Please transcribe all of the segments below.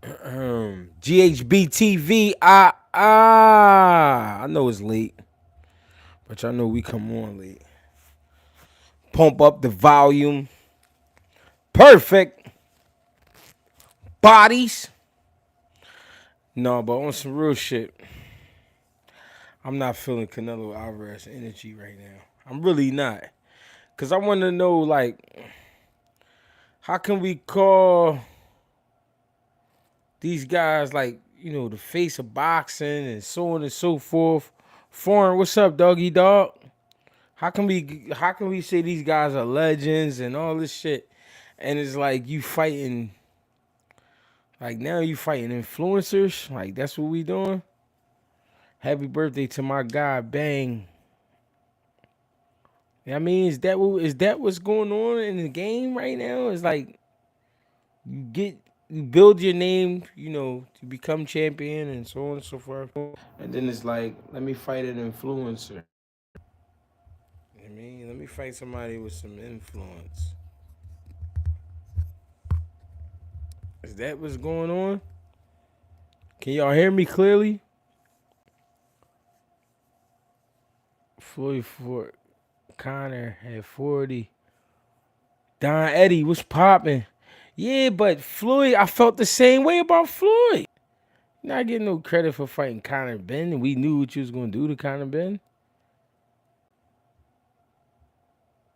GHB TV. I know it's late, but y'all know we come on late. Pump up the volume. Perfect bodies. No, but on some real shit, I'm not feeling Canelo Alvarez energy right now. I'm really not. Cause I want to know, like, how can we call these guys like, the face of boxing and so on and so forth? Foreign, what's up, doggy dog? How can we say these guys are legends and all this shit? And it's like you fighting, like now you fighting influencers. Like that's what we doing. Happy birthday to my guy, Bang. I mean, is that what's going on in the game right now? It's like you build your name, to become champion and so on and so forth. And then it's like, let me fight an influencer. I mean, let me fight somebody with some influence. Is that what's going on? Can y'all hear me clearly? Floyd Ford Connor had 40. Don Eddie was popping. Yeah, but Floyd, I felt the same way about Floyd. Not getting no credit for fighting Conor Ben, and we knew what you was gonna do to Conor Ben.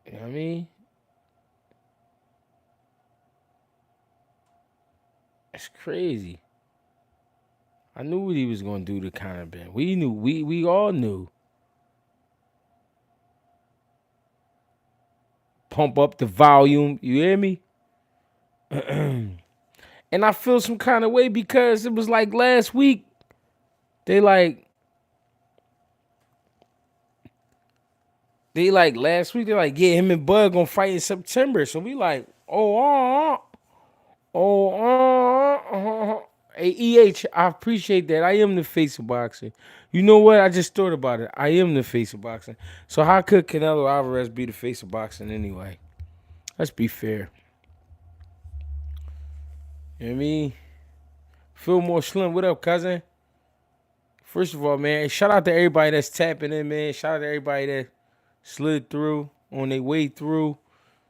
You know what I mean? It's crazy. I knew what he was gonna do to Conor Ben. We knew. We all knew. Pump up the volume. You hear me? And I feel some kind of way because it was like last week. They like last week. They're like, yeah, him and Bud gonna fight in September. So we like, Hey, I appreciate that. I am the face of boxing. You know what? I just thought about it. I am the face of boxing. So how could Canelo Alvarez be the face of boxing anyway? Let's be fair. You know what I mean? Feel more slim. What up, cousin? First of all, man, shout out to everybody that's tapping in, man. Shout out to everybody that slid through on their way through.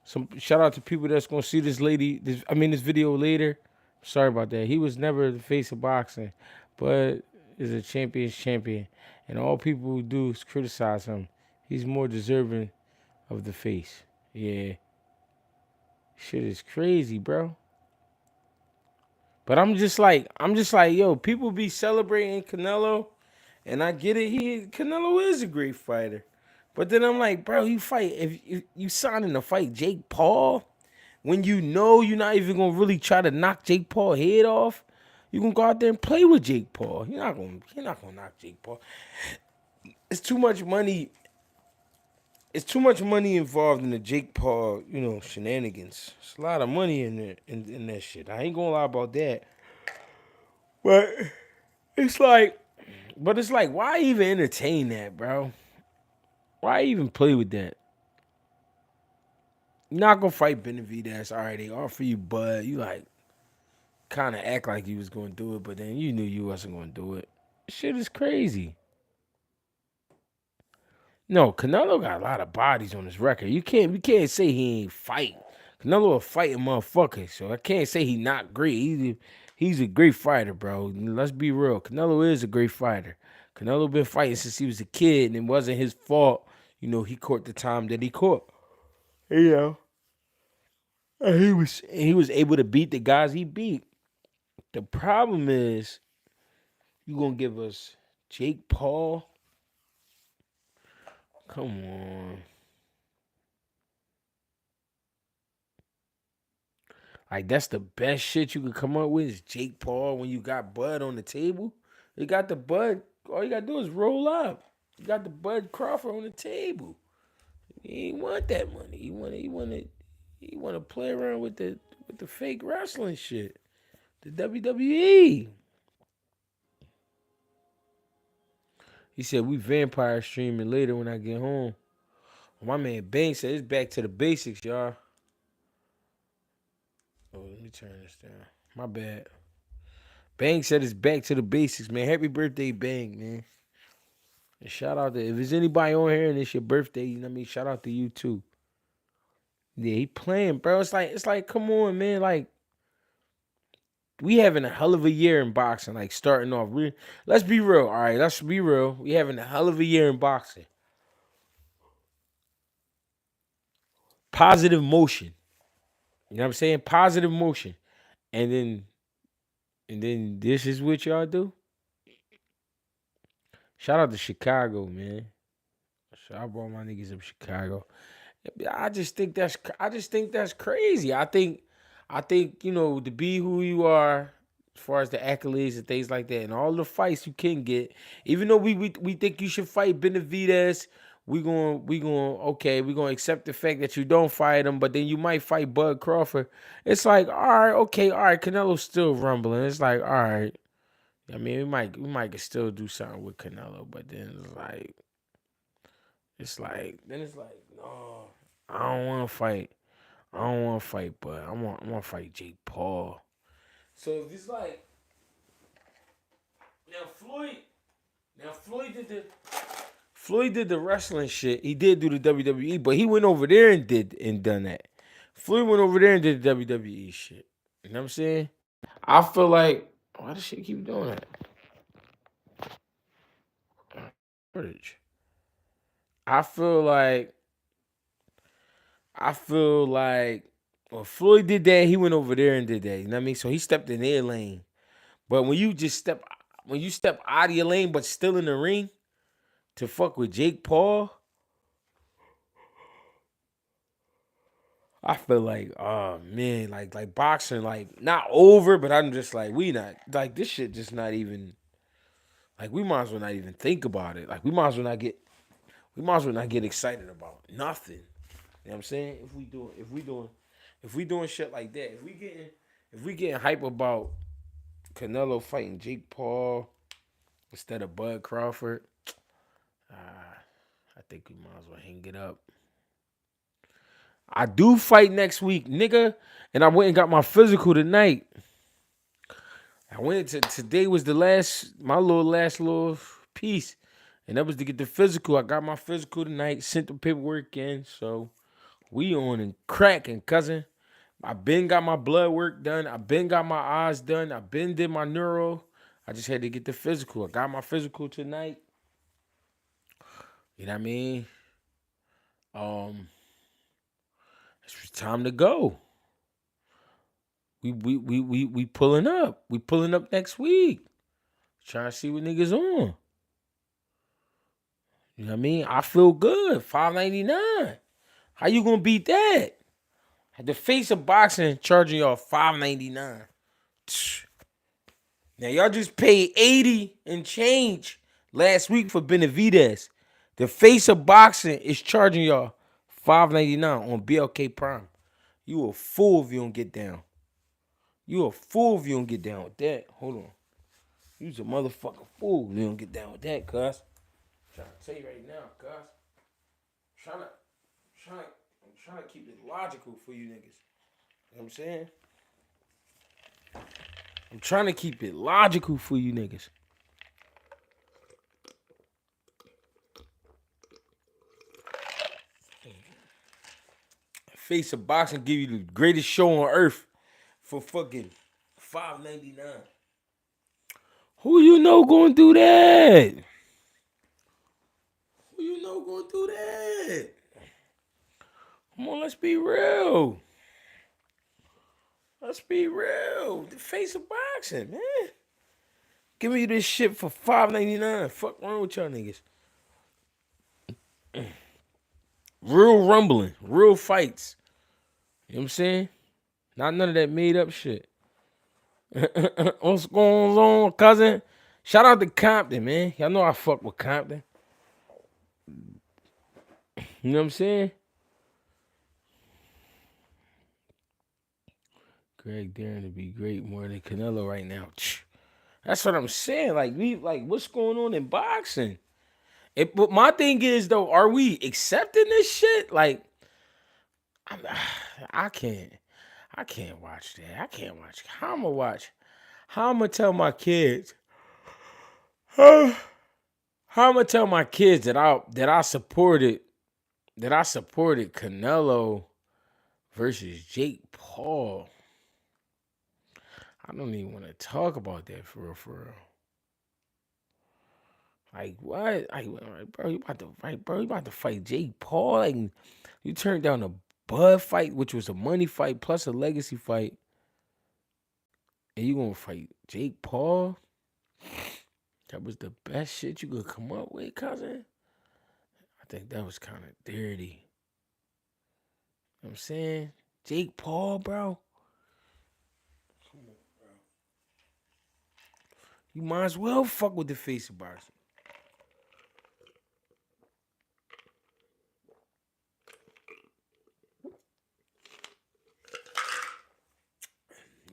Some shout out to people that's gonna see this video later. Sorry about that. He was never the face of boxing, but is a champion's champion. And all people who do is criticize him. He's more deserving of the face. Yeah. Shit is crazy, bro. But I'm just like, yo, people be celebrating Canelo, and I get it. Canelo is a great fighter. But then I'm like, bro, if you signing to fight Jake Paul, when you know you're not even gonna really try to knock Jake Paul head off, you gonna go out there and play with Jake Paul. You're not gonna knock Jake Paul. It's too much money. It's too much money involved in the Jake Paul, shenanigans. It's a lot of money in there in that shit. I ain't gonna lie about that. But it's like, why even entertain that, bro? Why even play with that? You're not gonna fight Benavidez. All right, they offer you Bud. You like kind of act like you was gonna do it, but then you knew you wasn't gonna do it. Shit is crazy. No, Canelo got a lot of bodies on his record. We can't say he ain't fighting. Canelo a fighting motherfucker, so I can't say he not great. He's a great fighter, bro. Let's be real. Canelo is a great fighter. Canelo been fighting since he was a kid, and it wasn't his fault. He caught the time that he caught. Yeah. And he was able to beat the guys he beat. The problem is you gonna give us Jake Paul? Come on. Like that's the best shit you could come up with is Jake Paul when you got Bud on the table. You got the Bud. All you gotta do is roll up. You got the Bud Crawford on the table. He ain't want that money. He wanna play around with the fake wrestling shit. The WWE. He said we vampire streaming later when I get home. My man Bang said it's back to the basics, y'all. Oh, let me turn this down. My bad. Bang said it's back to the basics, man. Happy birthday, Bang, man. And shout out to if there's anybody on here and it's your birthday, you know what I mean? Shout out to you too. Yeah, he playing, bro. It's like, come on, man. Like, we having a hell of a year in boxing, like starting off. Let's be real. All right, let's be real. We having a hell of a year in boxing. Positive motion. You know what I'm saying? Positive motion. And then this is what y'all do. Shout out to Chicago, man. Shout out to all my niggas in Chicago. I just think that's crazy. I think to be who you are, as far as the accolades and things like that, and all the fights you can get. Even though we think you should fight Benavidez, we gonna accept the fact that you don't fight him, but then you might fight Bud Crawford. It's like, all right, okay, all right, Canelo's still rumbling. It's like, all right. I mean, we might could still do something with Canelo, but then it's like, no, I don't want to fight. I don't want to fight, but I want to fight Jake Paul. So if it's like now Floyd did the wrestling shit. He did do the WWE, but he went over there and done that. Floyd went over there and did the WWE shit. You know what I'm saying? I feel like why does shit keep doing that? Footage. I feel like when Floyd did that, he went over there and did that. You know what I mean? So he stepped in their lane. But when you step out of your lane but still in the ring to fuck with Jake Paul, I feel like, oh man, like boxing, like not over, but I'm just like, we not like this shit just not even like we might as well not even think about it. Like we might as well not get excited about nothing. You know what I'm saying? If we doing shit like that, if we getting hype about Canelo fighting Jake Paul instead of Bud Crawford, I think we might as well hang it up. I do fight next week, nigga, and I went and got my physical tonight. Today was my last little piece, and that was to get the physical. I got my physical tonight, sent the paperwork in, so we on and cracking, cousin. I been got my blood work done. I been got my eyes done. I been did my neuro. I just had to get the physical. I got my physical tonight. You know what I mean? It's time to go. We pulling up. We pulling up next week. Trying to see what niggas on. You know what I mean? I feel good. $5.99. How you gonna beat that? The face of boxing charging y'all $5.99. Now y'all just paid 80 and change last week for Benavidez. The face of boxing is charging y'all $5.99 on BLK Prime. You a fool if you don't get down. You a fool if you don't get down with that. Hold on. You's a motherfucking fool if you don't get down with that, cuz. I'm trying to tell you right now, cuz. I'm trying to keep it logical for you niggas. You know what I'm saying? I'm trying to keep it logical for you niggas. Face of boxing give you the greatest show on earth for fucking $5.99. Who you know gonna do that? Who you know gonna do that? Come on, let's be real. Let's be real. The face of boxing, man. Give me this shit for $5.99. Fuck wrong with y'all niggas. Real rumbling, real fights. You know what I'm saying? Not none of that made up shit. What's going on, cousin? Shout out to Compton, man. Y'all know I fuck with Compton. You know what I'm saying? Greg daring to be great more than Canelo right now. That's what I'm saying. Like what's going on in boxing? But my thing is though, are we accepting this shit? Like, I can't watch that. I can't watch. How am I watch? How I'm gonna tell my kids? How I'm gonna tell my kids that I supported Canelo versus Jake Paul? I don't even want to talk about that for real, for real. Like what? Like, bro, you about to fight Jake Paul? Like you turned down a Bud fight, which was a money fight plus a legacy fight, and you gonna fight Jake Paul? That was the best shit you could come up with, cousin. I think that was kind of dirty. You know what I'm saying? Jake Paul, bro. You might as well fuck with the face of boxing.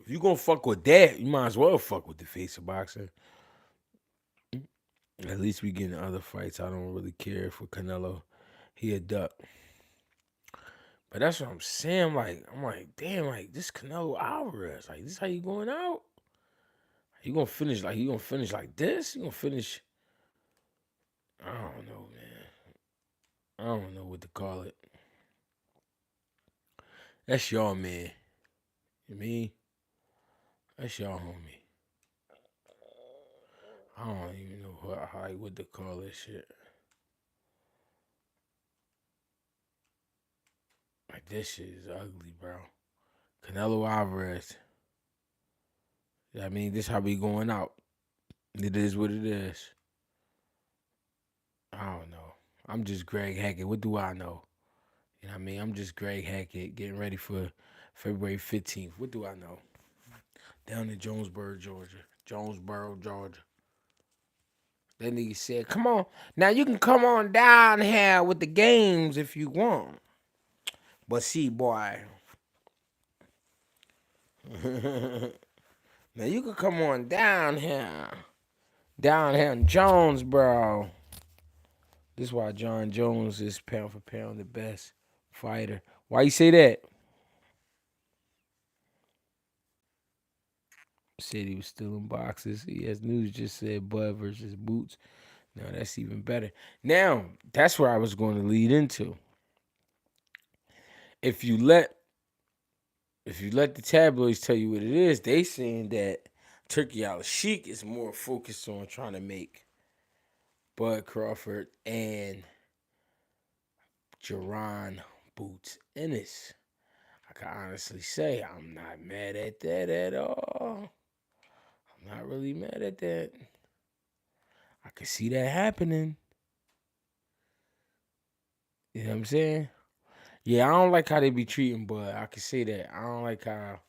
If you gonna fuck with that, you might as well fuck with the face of boxing. At least we getting other fights. I don't really care for Canelo. He a duck. But that's what I'm saying. I'm like, damn, like this Canelo Alvarez. Like this how you going out? You gonna finish like this? You gonna finish? I don't know, man. I don't know what to call it. That's y'all man. You mean? That's y'all homie. I don't even know what to call this shit. Like this shit is ugly, bro. Canelo Alvarez. I mean, this how we going out. It is what it is. I don't know. I'm just Greg Hackett. What do I know? You know what I mean? I'm just Greg Hackett getting ready for February 15th. What do I know? Down in Jonesboro, Georgia. Jonesboro, Georgia. That nigga said, come on. Now you can come on down here with the games if you want. But see, boy. Now you can come on down here. Down here in Jonesboro. This is why John Jones is pound for pound the best fighter. Why you say that? Said he was stealing boxes. Yes, News just said Bud versus Boots. Now that's even better. Now that's where I was going to lead into. If you let the tabloids tell you what it is, they saying that Turkey Al Sheik is more focused on trying to make Bud Crawford and Jerron Boots Ennis. I can honestly say I'm not mad at that at all. I'm not really mad at that. I can see that happening. You know what I'm saying? Yeah, I don't like how they be treating Bud. I can say that. I don't like how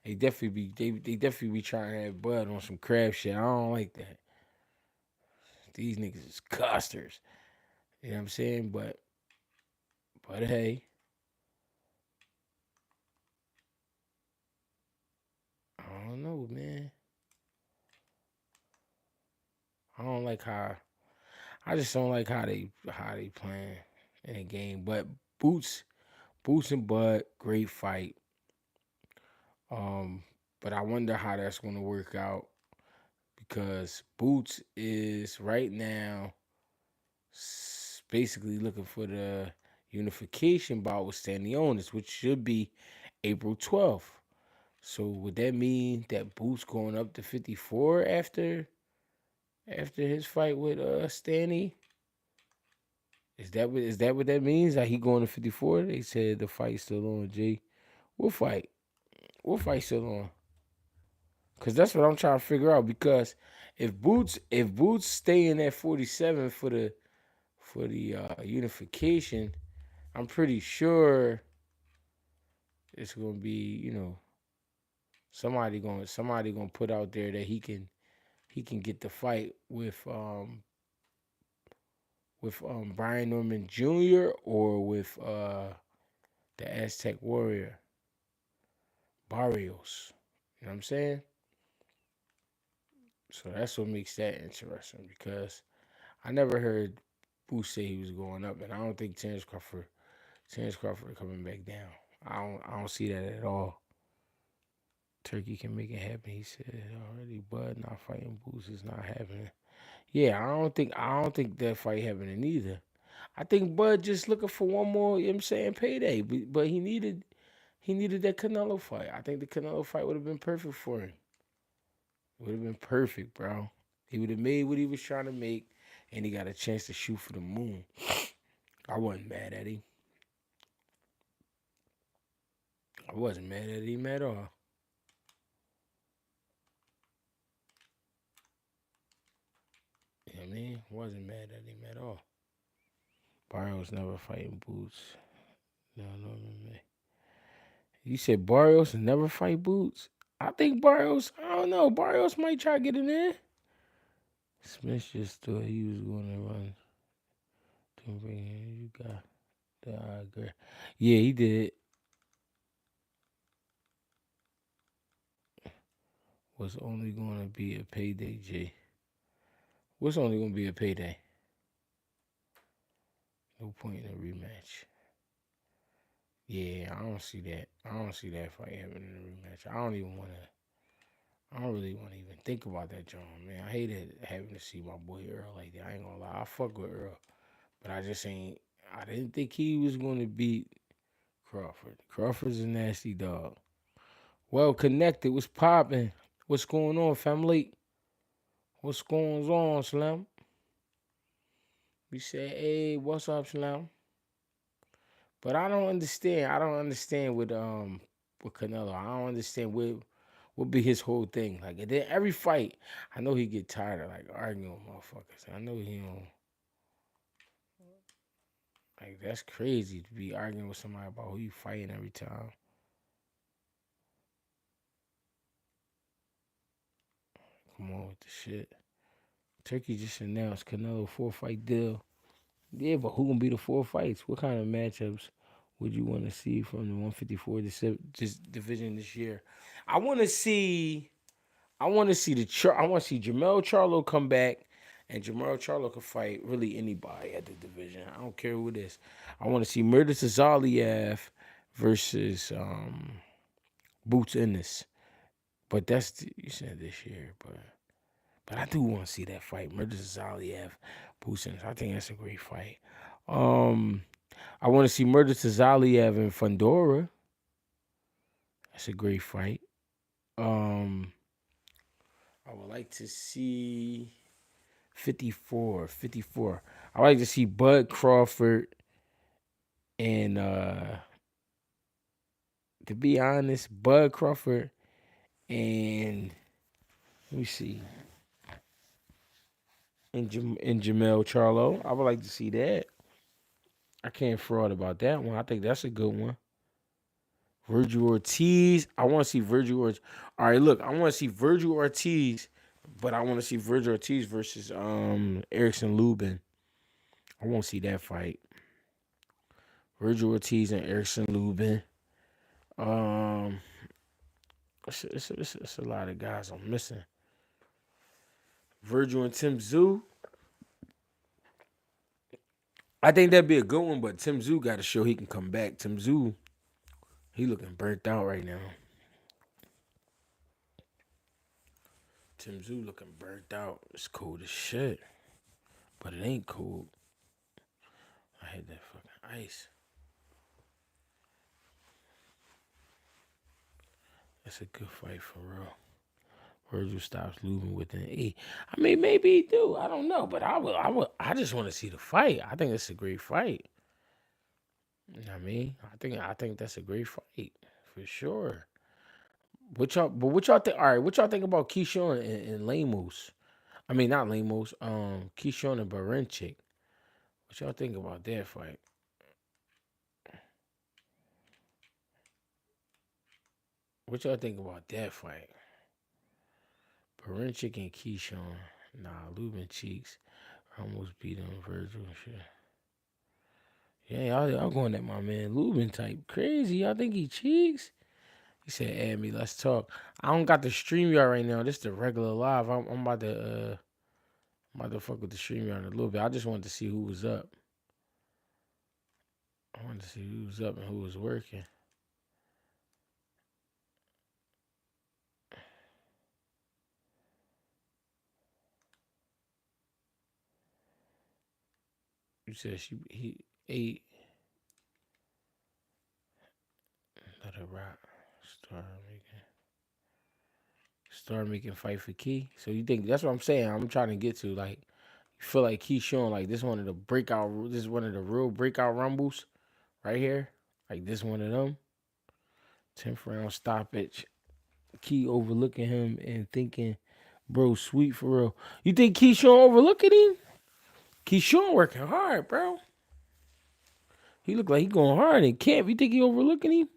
they definitely be trying to have Bud on some crab shit. I don't like that. These niggas is custers. You know what I'm saying? But hey, I don't know, man. I don't like how I just don't like how they playing in the game. But Boots and Bud, great fight. Um, but I wonder how that's gonna work out because Boots is right now basically looking for the unification bout with Stanionis, which should be April 12th. So would that mean that Boots going up to 54 after his fight with Stanny? Is that what that means? That he going to 54? They said the fight's still on, Jay. What fight? What fight still on? Cause that's what I'm trying to figure out. Because if Boots staying at 47 for the unification, I'm pretty sure it's gonna be somebody gonna put out there that he can get the fight with Brian Norman Jr. or with the Aztec Warrior Barrios. You know what I'm saying? So that's what makes that interesting because I never heard Boots say he was going up, and I don't think Terrence Crawford coming back down. I don't see that at all. Turkey can make it happen. He said already. Bud not fighting Boots is not happening. Yeah, I don't think that fight happening either. I think Bud just looking for one more, you know what I'm saying, payday. But he needed that Canelo fight. I think the Canelo fight would have been perfect for him. Would have been perfect, bro. He would have made what he was trying to make, and he got a chance to shoot for the moon. I wasn't mad at him. I wasn't mad at him at all. You know what I mean? Wasn't mad at him at all. Barrios never fighting Boots. No, man. You said Barrios never fight Boots? I think Barrios, I don't know. Barrios might try to get in there. Smith just thought he was going to run. To bring in. You got the girl. Yeah, he did. Was only going to be a payday, Jay. What's only going to be a payday? No point in a rematch. Yeah, I don't see that. I don't see that fight happening in a rematch. I don't even want to. I don't really want to even think about that, John. Man, I hated having to see my boy Earl like that. I ain't gonna lie. I fuck with Earl, but I just ain't. I didn't think he was going to beat Crawford. Crawford's a nasty dog. Well connected. What's popping? What's going on, family? What's going on, Slim? We say, hey, what's up, Slim? But I don't understand. I don't understand with Canelo. I don't understand what be his whole thing. Like and then every fight, I know he get tired of like arguing with motherfuckers. I know he don't like that's crazy to be arguing with somebody about who you fighting every time. Come on with the shit. Turkey just announced Canelo 4-fight deal. Yeah, but who gonna be the 4 fights? What kind of matchups would you want to see from the 154 this division this year? I want to see. I want to see I want to see Jamel Charlo come back, and Jamel Charlo can fight really anybody at the division. I don't care who it is. I want to see Murder Zaliev versus Boots Ennis. But you said this year, but I do want to see that fight. Murder Zaliev, Boots Ennis. I think that's a great fight. I want to see Murder Zaliev and Fundora. That's a great fight. I would like to see 54. I like to see Bud Crawford and to be honest, Bud Crawford and let me see. And Jamel Charlo. I would like to see that. I can't fraud about that one. I think that's a good one. Virgil Ortiz. I want to see Virgil Ortiz. All right, look, I want to see Virgil Ortiz, but I want to see Virgil Ortiz versus Erickson Lubin. I want to see that fight. Virgil Ortiz and Erickson Lubin. It's a lot of guys I'm missing. Virgil and Tim Tszyu. I think that'd be a good one, but Tim Tszyu got to show he can come back. Tim Tszyu, he looking burnt out right now. Tim Tszyu looking burnt out. It's cold as shit, but it ain't cold. I hate that fucking ice. That's a good fight for real. Virgil stops losing within 8. I mean, maybe he do. I don't know, but I just want to see the fight. I think it's a great fight. You know what I mean? I think that's a great fight for sure. What y'all think? All right, what y'all think about Keyshawn and Lamos? I mean, not Lamos. Keyshawn and Barenchik. What y'all think about that fight? What y'all think about that fight? Barenchik and Keyshawn. Nah, Lubin Cheeks. Almost beat him, Virgil and shit. Yeah, y'all going at my man Lubin type crazy. Y'all think he cheeks? He said, add me, let's talk. I don't got the StreamYard right now. This is the regular live. I'm about to fuck with the StreamYard in a little bit. I just wanted to see who was up. I wanted to see who was up and who was working. You said he ate. Let it rock. Start making fight for Key. So you think that's what I'm saying? I'm trying to get to like. You feel like Key showing like this one of the breakout. This is one of the real breakout rumbles right here. Like this one of them. 10th round stoppage. Key overlooking him and thinking, bro, sweet for real. You think Keyshawn overlooking him? Keyshawn working hard, bro. He look like he going hard in camp. You think he overlooking him?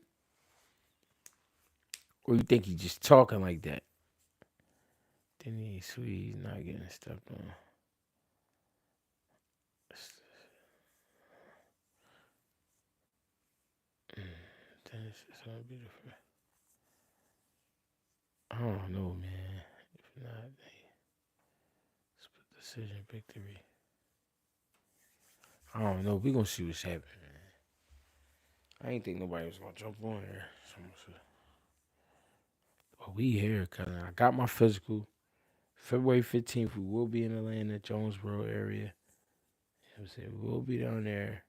Or you think he just talking like that? Then he sweet, he's not getting stepped on. Dennis is so beautiful. I don't know, man. If not, split decision victory. I don't know. We gonna see what's happening, man. I ain't think nobody was gonna jump on here. But we here, cause I got my physical. February 15th, we will be in Atlanta, Jonesboro area. You know what I'm saying? We'll be down there.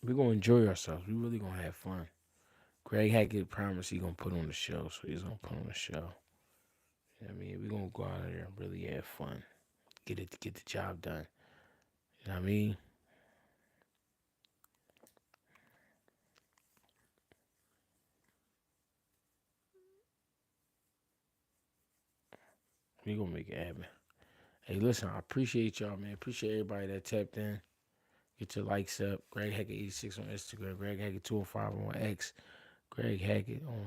We're gonna enjoy ourselves. We really gonna have fun. Greg Hackett promised he gonna put on the show, so he's gonna put on the show. You know what I mean? We're gonna go out there and really have fun. Get the job done. You know what I mean? We gonna make it happen. Hey, listen, I appreciate y'all, man. Appreciate everybody that tapped in. Get your likes up. Greg Hackett 86 on Instagram. Greg Hackett 205 on X. Greg Hackett on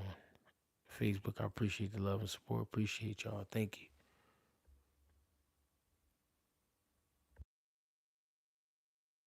Facebook. I appreciate the love and support. Appreciate y'all. Thank you.